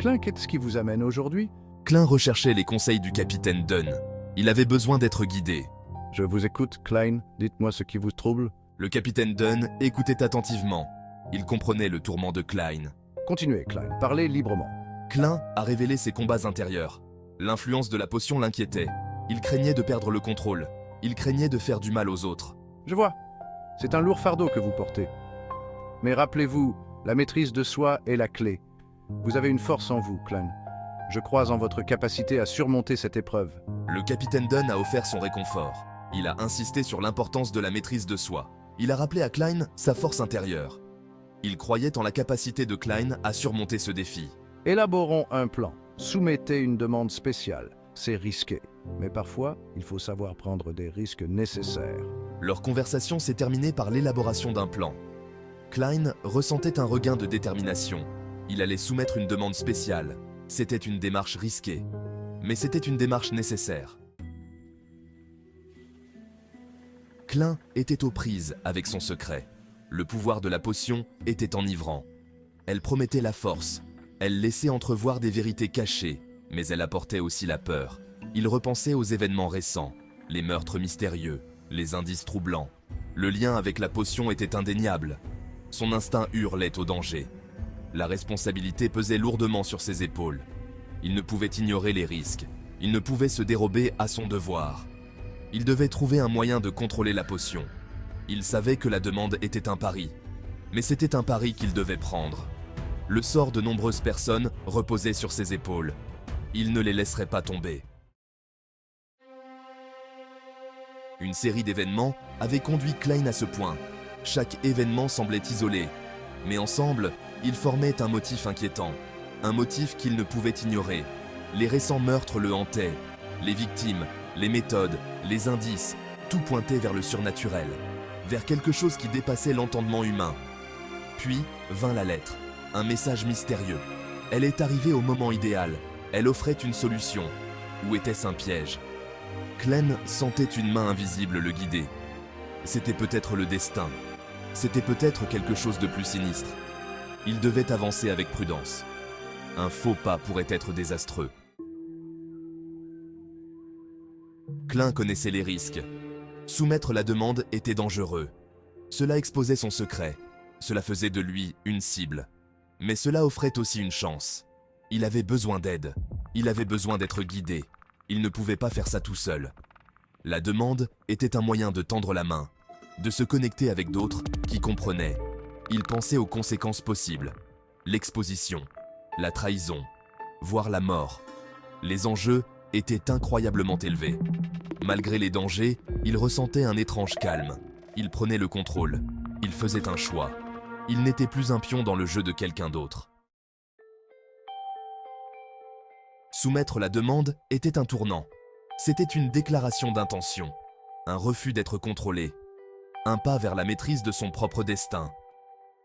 Klein, qu'est-ce qui vous amène aujourd'hui? Klein recherchait les conseils du capitaine Dunn. Il avait besoin d'être guidé. Je vous écoute, Klein. Dites-moi ce qui vous trouble. Le capitaine Dunn écoutait attentivement. Il comprenait le tourment de Klein. Continuez, Klein. Parlez librement. Klein a révélé ses combats intérieurs. L'influence de la potion l'inquiétait. Il craignait de perdre le contrôle. Il craignait de faire du mal aux autres. Je vois. C'est un lourd fardeau que vous portez. Mais rappelez-vous, la maîtrise de soi est la clé. Vous avez une force en vous, Klein. Je crois en votre capacité à surmonter cette épreuve. Le capitaine Dunn a offert son réconfort. Il a insisté sur l'importance de la maîtrise de soi. Il a rappelé à Klein sa force intérieure. Il croyait en la capacité de Klein à surmonter ce défi. Élaborons un plan. Soumettez une demande spéciale. C'est risqué. Mais parfois, il faut savoir prendre des risques nécessaires. Leur conversation s'est terminée par l'élaboration d'un plan. Klein ressentait un regain de détermination. Il allait soumettre une demande spéciale. C'était une démarche risquée, mais c'était une démarche nécessaire. Klein était aux prises avec son secret. Le pouvoir de la potion était enivrant. Elle promettait la force. Elle laissait entrevoir des vérités cachées, mais elle apportait aussi la peur. Il repensait aux événements récents, les meurtres mystérieux, les indices troublants. Le lien avec la potion était indéniable. Son instinct hurlait au danger. La responsabilité pesait lourdement sur ses épaules. Il ne pouvait ignorer les risques. Il ne pouvait se dérober à son devoir. Il devait trouver un moyen de contrôler la potion. Il savait que la demande était un pari. Mais c'était un pari qu'il devait prendre. Le sort de nombreuses personnes reposait sur ses épaules. Il ne les laisserait pas tomber. Une série d'événements avait conduit Klein à ce point. Chaque événement semblait isolé. Mais ensemble, ils formaient un motif inquiétant. Un motif qu'il ne pouvait ignorer. Les récents meurtres le hantaient. Les victimes, les méthodes, les indices, tout pointait vers le surnaturel. Vers quelque chose qui dépassait l'entendement humain. Puis vint la lettre. Un message mystérieux. Elle est arrivée au moment idéal. Elle offrait une solution. Ou était-ce un piège? Klein sentait une main invisible le guider. C'était peut-être le destin. C'était peut-être quelque chose de plus sinistre. Il devait avancer avec prudence. Un faux pas pourrait être désastreux. Klein connaissait les risques. Soumettre la demande était dangereux. Cela exposait son secret. Cela faisait de lui une cible. Mais cela offrait aussi une chance. Il avait besoin d'aide. Il avait besoin d'être guidé. Il ne pouvait pas faire ça tout seul. La demande était un moyen de tendre la main, de se connecter avec d'autres qui comprenaient. Il pensait aux conséquences possibles. L'exposition, la trahison, voire la mort. Les enjeux étaient incroyablement élevés. Malgré les dangers, il ressentait un étrange calme. Il prenait le contrôle. Il faisait un choix. Il n'était plus un pion dans le jeu de quelqu'un d'autre. Soumettre la demande était un tournant. C'était une déclaration d'intention, un refus d'être contrôlé, un pas vers la maîtrise de son propre destin.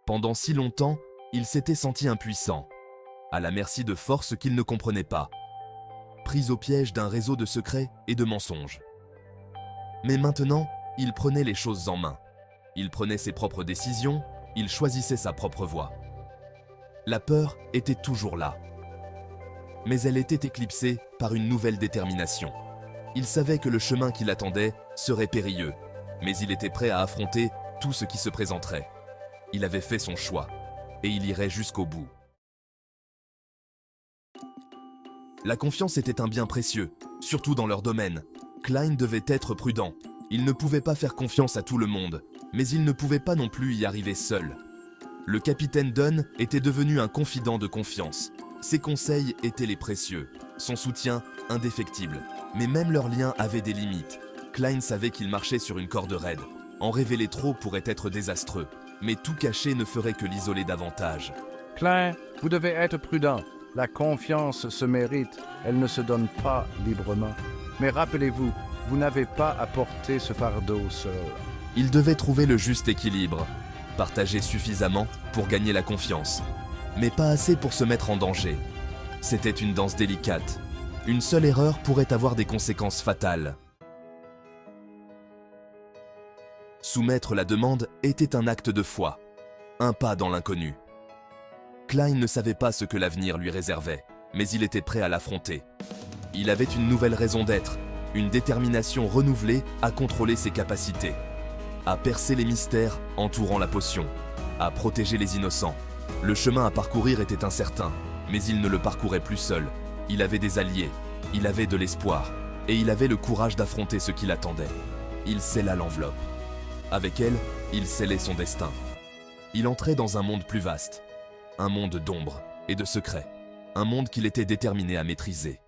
Pendant si longtemps, il s'était senti impuissant, à la merci de forces qu'il ne comprenait pas, pris au piège d'un réseau de secrets et de mensonges. Mais maintenant, il prenait les choses en main. Il prenait ses propres décisions, il choisissait sa propre voie. La peur était toujours là. Mais elle était éclipsée par une nouvelle détermination. Il savait que le chemin qui l'attendait serait périlleux, mais il était prêt à affronter tout ce qui se présenterait. Il avait fait son choix, et il irait jusqu'au bout. La confiance était un bien précieux, surtout dans leur domaine. Klein devait être prudent. Il ne pouvait pas faire confiance à tout le monde, mais il ne pouvait pas non plus y arriver seul. Le capitaine Dunn était devenu un confident de confiance. Ses conseils étaient les précieux, son soutien indéfectible. Mais même leur lien avait des limites. Klein savait qu'il marchait sur une corde raide. En révéler trop pourrait être désastreux, mais tout cacher ne ferait que l'isoler davantage. Klein, vous devez être prudent. La confiance se mérite, elle ne se donne pas librement. Mais rappelez-vous, vous n'avez pas à porter ce fardeau seul. Il devait trouver le juste équilibre, partager suffisamment pour gagner la confiance, mais pas assez pour se mettre en danger. C'était une danse délicate. Une seule erreur pourrait avoir des conséquences fatales. Soumettre la demande était un acte de foi, un pas dans l'inconnu. Klein ne savait pas ce que l'avenir lui réservait, mais il était prêt à l'affronter. Il avait une nouvelle raison d'être, une détermination renouvelée à contrôler ses capacités, à percer les mystères entourant la potion, à protéger les innocents. Le chemin à parcourir était incertain, mais il ne le parcourait plus seul. Il avait des alliés, il avait de l'espoir, et il avait le courage d'affronter ce qui l'attendait. Il scella l'enveloppe. Avec elle, il scellait son destin. Il entrait dans un monde plus vaste, un monde d'ombre et de secrets, un monde qu'il était déterminé à maîtriser.